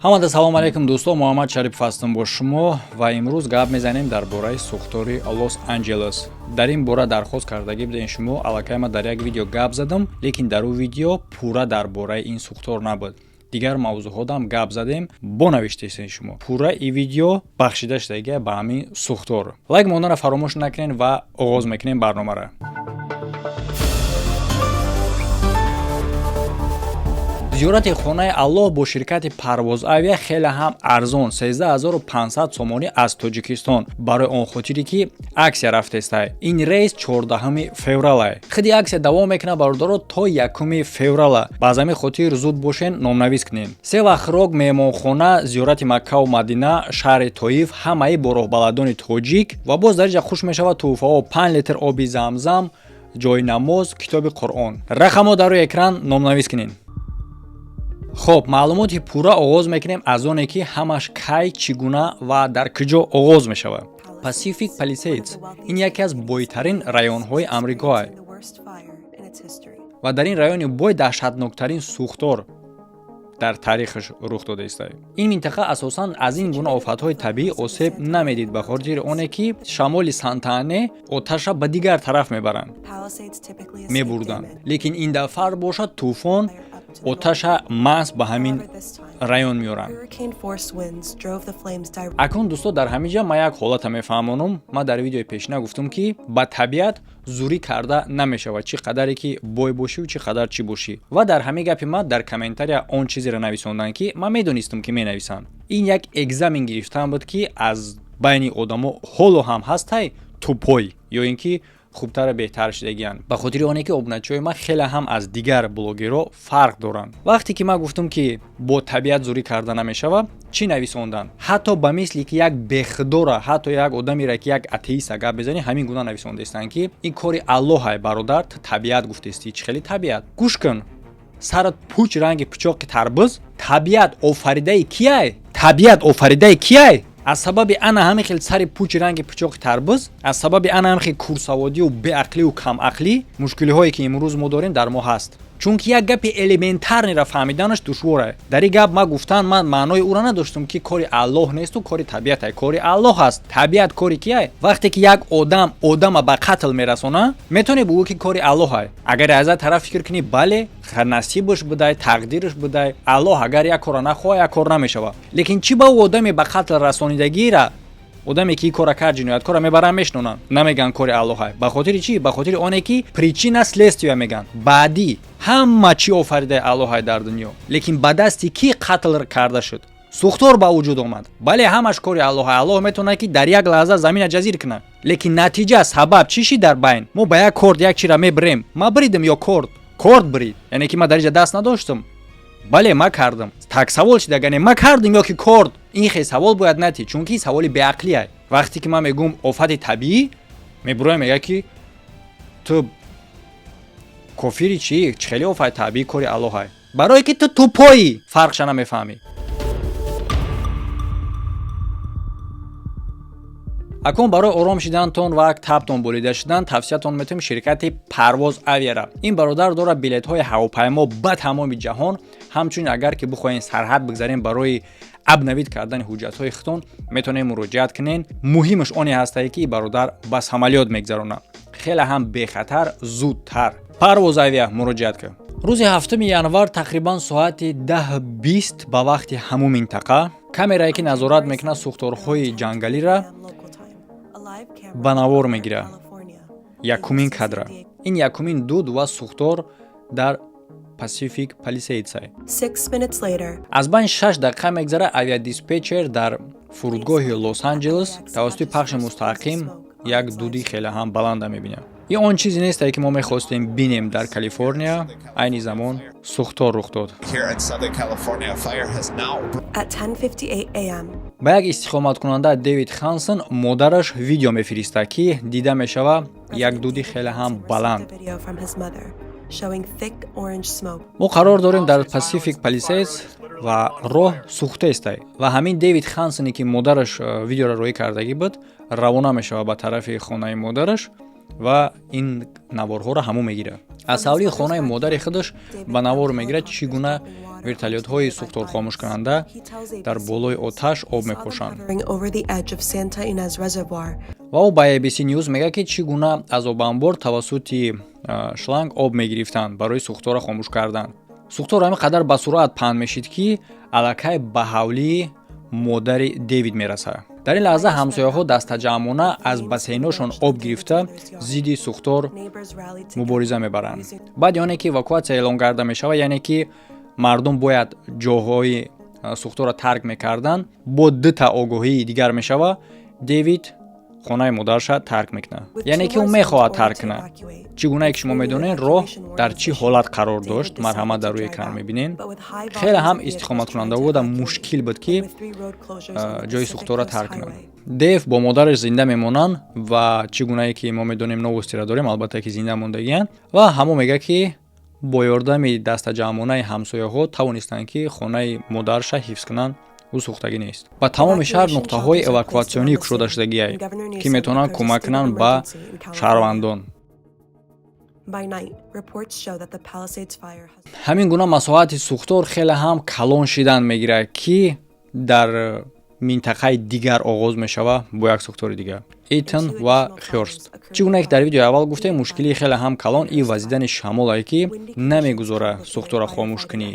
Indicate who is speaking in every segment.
Speaker 1: ҳамада салом алейкум дӯстон, муҳаммад Шарипов ҳастам бо шумо ва имрӯз гап мезанем дар бораи сӯхтори Лос Анҷелес. Дар ин бора дархост кардагӣ будем шумо, аллакай ман дар як видео гап задам, лекин дар ӯ видео пурра дар бораи ин сӯхтор набуд. Дигар мавзӯъҳодам гап задем, бо навиштаи шумо. Пурра ин видео бахшида шудагӣ ба ҳамин сӯхтор. Лайк монданро фаромӯш накунед ва оғоз мекунем барномаро. зиёрати хонаи Аллоҳ бо ширкати Парвоз Авиа хеле ҳам арзон 13500 сомонӣ аз Тоҷикистон барои он хотире ки аксия рафтестай. Ин рейс 14 феврала. Хиди аксия давом мекунад бародаро то 1 феврала. Ба замин хотир зуд бошен, номнавис кунен. Севахрог меҳмонхона, зиёрати Макка ва Мадина, шаҳри Тоиф, ҳамаи бо роҳбаладони тоҷик ва боз дар ҷа хуш мешавад тӯҳфаҳо 5 литр оби замзам, ҷои намоз, китоби Қуръон. Рақамҳо дар рӯи екран номнавис кунен. Хоб, маълумоти пурра оғоз мекунем аз оне ки ҳамаш кай, чӣ гуна ва дар куҷо оғоз мешавад. Pacific Palisades ин яке аз бойтарин районҳои Амрикоае ва дар ин райони бой даҳшатноктарин сӯхтор дар таърихаш рух додааст. Ин минтақа асосан аз ин гуна офатҳои табиӣ осеб намедид ба хотири оне ки шамоли Сантаане оташа ба дигар тараф мебурданд. Лекин ин дафъа бошад тӯфон оташа маҳз ба ҳамин район меоранд. Акнун дӯсто, дар ҳамин ҷа ман як ҳолата мефаҳмонам. Ман дар видеои пешина гуфтам ки ба табиат зурӣ карда намешавад, чӣ қадаре ки бой бошӣ, чӣ қадар чӣ бошӣ. Ва дар ҳамин гапи ман дар комментария он чизеро нависонданд ки ман медонистам ки менависанд. Ин як экзамен гирифтан буд ки аз байни одамо ҳоло ҳам ҳастай тупой ё ин ки хубтара беҳтар шудагиянд. Ба хотири оне ки обуначиҳои ман хеле ҳам аз дигар блогерҳо фарқ доранд. Вақте ки ман гуфтам ки бо табиат зурӣ карда намешавад, чӣ нависонданд? Ҳатто ба мисли ки як бехудора, ҳатто як одамеро ки як атеиста гап безани, ҳамин гуна нависондаистанд ки ин кори Аллоҳай бародар, ту табиат гуфтаистӣ. Чӣ хели табиат? Гӯш кун. Сарат пуч ранги пучоқи тарбуз, табиат офаридаи кияй? Табиат офаридаи кияй? аз сабаби ана ҳамин хел сари пучи ранги пучоқи тарбуз, аз сабаби ана ҳамин хел курсаводию беақлию камақлӣ, мушкилиҳое ки имрӯз мо дорем дар мо ҳаст. Чунки як гапи элементарнира фаҳмиданаш душвора. Дар ин гап ман гуфтан ман маънои ӯро надоштам ки кори Аллоҳ несту кори табиате. Кори Аллоҳ аст. Табиат кори кияй? Вақте ки як одама ба қатл мерасона, метавонӣ бигӯ ки кори Аллоҳай. Агар аз тараф фикр кунӣ, бале, насибаш будай, тақдираш будай, Аллоҳ агар як кора нахоҳад, як кор намешавад. Лекин чӣ ба ӯ одаме ба қатл расонидагира, одаме ки кора кард ҷинояткора мебаранд мешнонанд, намеган кори Аллоҳай. Ба хотири чӣ? Ба хотири оне ки причина следствия меган. Баъди ҳама чӣ офаридаи Аллоҳай дар дунё. Лекин ба дасти ки қатл карда шуд? Сӯхтор ба вуҷуд омад. Бале, ҳамаш кори Аллоҳай. Аллоҳ метавонад ки дар як лаҳза замина ҷазир кунад. Лекин натиҷа, сабаб чӣ шид дар байн? Мо ба як корд як чира мебирем. Ма бридам ё корд? Корд брид. Яъне ки ма дар ҷа даст надоштам. бале ма кардам. Так савол шидагане ма кардам ё ки корд? Ин хе савол бояд нати, чунки саволи беақлӣ ай. Вақте ки ман мегӯм офати табиӣ, мебуроя мега ки ту кофири чӣ? Чӣ хели офати табиӣ кори Аллоҳ ай? Барое ки ту тупоӣ, фарқша намефаҳмӣ. акун барои ором шидантон ва табтон болида шудан тавсиятон метавонем ширкати Парвоз Авиара. Ин бародар дорад билетҳои ҳавопаймо ба тамоми ҷаҳон. ҳамчунин агар ки бихоҳем сарҳад бигзарем барои абнавид кардани ҳуҷҷатҳои худтон, метавонем муроҷиат кунен. Муҳимаш оне ҳастае ки бародар ба самолёт мегзаронад. хеле ҳам бехатар, зудтар. Парвоз Авиа муроҷиат кунед. рӯзи 7 январ тақрибан соати 10:20 ба вақти ҳамун минтақа камерае ки назорат мекунад сӯхторҳои ҷангалиро ба навор мегирад. Якумин кадра. Ин якумин дуд ва сӯхтор дар Pacific Palisades.
Speaker 2: 6 minutes later.
Speaker 1: Аз байн 6 дақиқа мегзара авиадиспетчер дар фурудгоҳи Лос Анҷелес тавассути пахши мустақим як дуди хеле ҳам баланда мебинад. ин он чизе несте ки мо мехостем бинем дар Калифорния. Айни замон сӯхтор рух дод.
Speaker 2: At 10:58 a.m.
Speaker 1: ба як истиқоматкунанда Дэвид Хансон модараш видео мефиристад ки дида мешавад як дуди хеле ҳам баланд.
Speaker 2: Video from his mother showing thick orange smoke.
Speaker 1: мо қарор дорем дар Pacific Palisades ва роҳ сӯхтаестай ва ҳамин Дэвид Хансоне ки модараш видеоро роӣ кардагӣ буд, равона мешавад ба тарафи хонаи модараш ва ин наворҳоро ҳамон мегирад. аз ҳавли хонаи модари худаш ба навор мегирад чӣ гуна вертолётҳои сӯхторхомӯшкунанда дар болои оташ об мепошанд. ва ӯ ба ABC News мегӯяд ки чӣ гуна аз обанбор тавассути шланг об мегирифтанд барои сӯхтора хомӯш кардан. Сӯхтор ҳамин қадар ба суръат паҳн мешид ки аллакай ба ҳавлии модари Дэвид мерасад. дар ин лаҳза ҳамсояҳо дастаҷамъона аз бассейнҳошон об гирифта зидди сӯхтор мубориза мебаранд. баъди оне ки эвакуатсия эълон карда мешавад, яъне ки мардум бояд ҷоҳои сӯхторро тарк мекарданд, бо дута огоҳии дигар мешавад, Дэвид хонаи модарша тарк мекунад, яъне ки ӯ мехоҳад тарк кунад. чӣ гунае ки шумо медонед роҳ дар чӣ ҳолат қарор дошт, марҳамат дар рӯи экран мебинед. хеле ҳам истиқоматкунанда буда мушкил буд ки ҷои сӯхторро тарк кунад. Дэв бо модараш зинда мемонанд ва чӣ гунае ки мо медонем новостиро дорем, албатта ки зинда мондагиянд ва ҳамо мегӯяд ки бо ёрдами дастаҷамъонаи ҳамсояҳо тавонистанд ки хонаи модарша ҳифз кунанд. ӯ сӯхтагӣ нест. ба тамоми шаҳр нуқтаҳои эвакуатсионӣ кушода шудагиай ки метавонанд кӯмак кунанд ба шаҳрвандон. ҳамин гуна масоҳати сӯхтор хеле ҳам калон шидан мегирад ки дар минтақаи дигар оғоз мешавад бо як сӯхтори дигар. Итон ва Хёрст. чӣ гунае ки дар видеои аввал гуфтем, мушкилии хеле ҳам калон и вазидани шамолае ки намегузора сӯхторро хомӯш кунӣ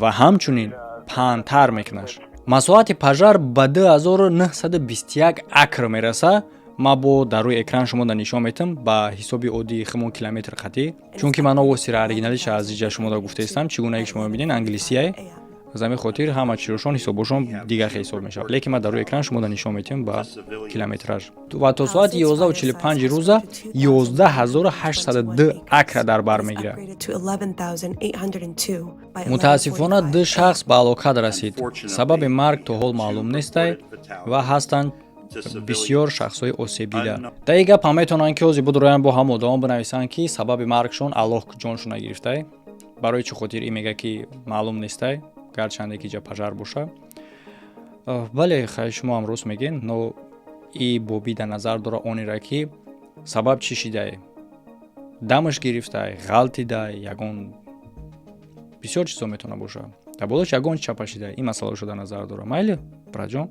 Speaker 1: ва ҳамчунин паҳнтар мекунаш. масоҳати пажар ба 2921 акр мерасад. ма бо дар рӯи экран шумода нишон метам ба ҳисоби оддии химон километр қатъӣ, чунки ман новостиро оригиналиша аз иҷа шумода гуфтаистам. чӣ гунае ки шумо мебинед англисияе, аз ҳамин хотир ҳама чизошон ҳисобошон дигар ҳисоб мешавад, лекин ман дар рӯи экран шумода нишон метам ба километраж. ва то соати 11:45 рӯза 11802 акр дар бар мегирад. мутаассифона ду шахс ба ҳалокат расид. сабаби марг то ҳол маълум нестай ва ҳастанд бисёр шахсҳои осебдида. дар ин гап ҳам метавонанд ки ҳозир будроянд бо ҳам одамон бинависанд ки сабаби маргшон аллоҳ ҷоншона гирифтай. барои чӣ хотир ин мегӯяд ки маълум нестай, гарчанде ки ҷа пажар бошад. бале хай шумо ҳам рост мегӯед, но и бобӣ дар назар дора онеро ки сабаб чӣ шидай, дамаш гирифтай, ғалтидай, ягон бисёр чизо метавона бошад. дар болош ягон чапашидай, ин масъалаошро дар назар дора. майли браҷон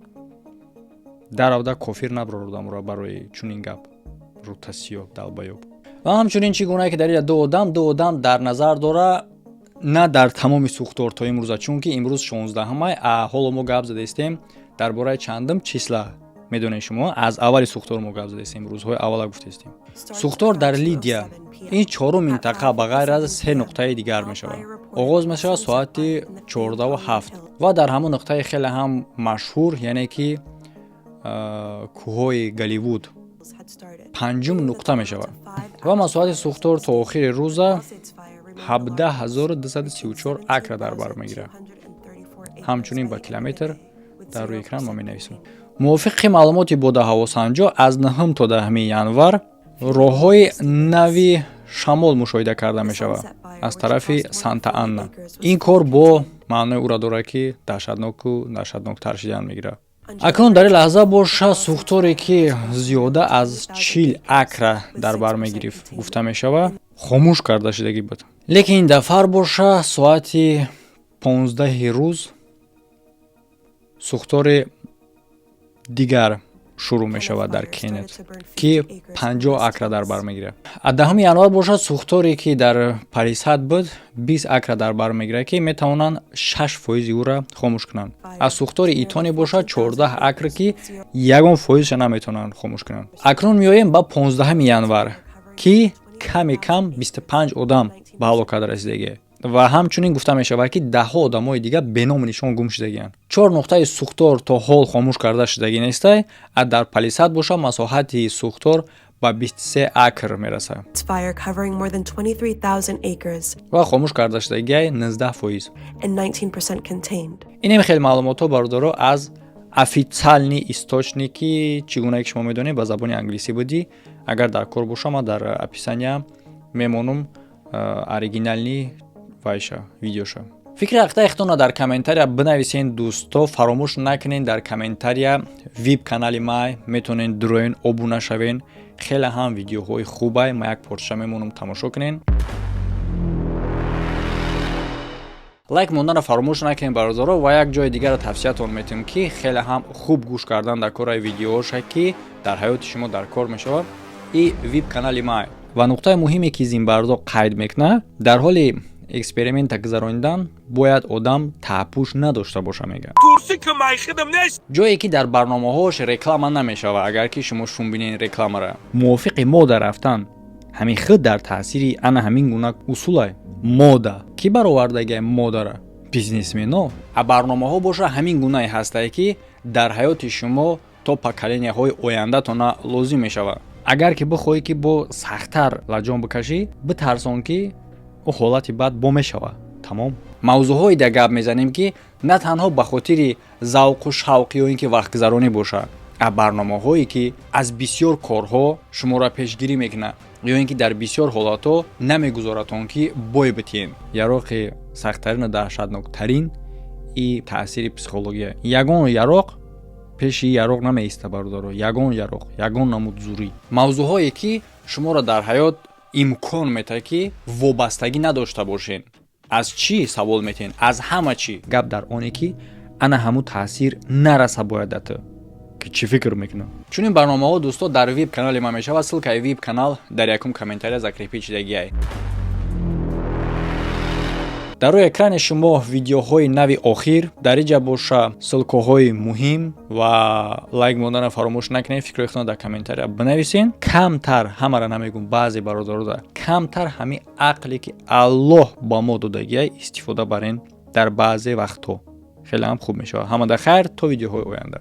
Speaker 1: даравда кофир наброр одамро барои чунин гап рутасиёб далбаёб. ва ҳамчунин чӣ гунае ки дар ин ду одам дар назар дора, на дар тамоми сӯхтор то имрӯза, чунки имрӯз 16-май, ҳоло мо гап задаистем дар бораи чандум числа. медонед шумо аз аввали сӯхтор мо гап задаистем, рӯзҳои аввала гуфтаистем. сӯхтор дар Лидия, ин чорум минтақа ба ғайр аз 3 нуқтаи дигар мешавад. оғоз мешавад соати 14:07 ва дар ҳамон нуқтаи хеле ҳам машҳур, яъне ки кӯҳҳои Голливуд панҷум нуқта мешавад. ва масоҳати сӯхтор то охири рӯза 17234 акр дар бар мегирад. ҳамчунин ба километр дар рӯи экран мо менависем. мувофиқи маълумоти бодаҳавосанҷо, аз 9 то 10 январ роҳҳои нави шамол мушоҳида карда мешавад аз тарафи Санта Анна. ин кор бо маънои ӯро дорад ки даҳшатноктар шидан мегирад. акнун дар ин лаҳза боша сӯхторе ки зиёда аз 40 акр дар бар мегирифт гуфта мешавад, хомӯш карда шудагӣ буд. лекин ин дафъар боша соати 15 рӯз сӯхтори дигар шурӯъ мешавад дар Кеннет ки 50 акр дар бар мегирад. аз 10 январ бошад сӯхторе ки дар Парисад буд 20 акр дар бар мегирад ки метавонанд 6% ӯро хомӯш кунанд. аз сӯхтори Итоне бошад 14 акр ки 1% наметавонанд хомӯш кунанд. акнун меоем ба 15 январ ки ками кам 25 одам ба ҳалокат расидагианд. ва ҳамчунин гуфта мешавад ки даҳҳо одамои дигар беноми нишон гум шудагианд. 4 нуқтаи сӯхтор то ҳол хомӯш карда шудагӣ нестай. дар Палисад боша масоҳати сӯхтор ба 23 акр мерасад ва хомӯш карда шудагиай 19%. инем хеле маълумотҳо бародаро аз официални источники, чӣ гунае ки шумо медонед ба забони англисӣ будӣ. агар дар кор боша, ман дар описания мемонам оригинални вайша видеоша. фикри ҳақиқатонро дар комментария бинависен дӯсто. фаромӯш накунед дар комментария веб канали май метавонед дуроен обуна шавен. хеле ҳам видеоҳои хубай, ма як порча мемонам тамошо кунед. лайк монданро фаромӯш накунед бародаро ва як ҷои дигарро тавсиятон метиҳем ки хеле ҳам хуб гӯш кардан дар кораи видеоша ки дар ҳаёти шумо дар кор мешавад и веб канали май ва нуқтаи муҳиме ки зинбардо қайд мекунад дар ҳоли эксперимента гузаронидан бояд одам таъппӯш надошта боша мегӯяд. ҷое ки дар барномаҳош реклама намешавад. Агар ки шумо шунбинед рекламаро мувофиқи мода рафтан ҳамин хид дар таъсири ана ҳамин гуна усулай мода ки баровардагиай модара бизнесмено а барномаҳо боша ҳамин гунае ҳастае ки дар ҳаёти шумо то поколенияҳои ояндатона лозим мешавад. Агар ки бихоҳӣ ки бо сахттар лаҷон бикашӣ битарсон ки ҳолати бад бо мешавад. Тамом. Мавзӯъҳои да гап мезанем ки на танҳо ба хотири завқу шавқи ё ин ки вақтгузаронӣ бошад, а барномаҳое ки аз бисёр корҳо шуморо пешгирӣ мекунад ё ин ки дар бисёр ҳолатҳо намегузоратон ки бой битиен. Яроқи сахттарину даҳшатноктарин и таъсири психология. Ягон яроқ пеши яроқ намеиста бародаро. Ягон яроқ, ягон намуд зурӣ. Мавзӯъҳое ки шуморо дар ҳаёт имкон метаҳад ки вобастагӣ надошта бошен. Аз чӣ савол метиҳен? Аз ҳама чӣ. Гап дар оне ки ана ҳамун таъсир нараса бояд да ту. Ки чӣ фикр мекунам? Чунин барномаҳо дӯсто дар веб канали ман мешавад. Ссилкаи веб канал дар якум комментария закрепить шудагиай. дар рӯи экрани шумо видеоҳои нави охир дар инҷа боша ссилкаҳои муҳим ва лайк монданро фаромӯш накунед. Фикри худтон дар комментария бинависен. Камтар ҳамаро намегум баъзе бародарода камтар ҳамин ақле ки Аллоҳ ба мо додагиай истифода барен дар баъзе вақтҳо. Хеле ҳам хуб мешавад. Ҳамада хайр то видеоҳои оянда.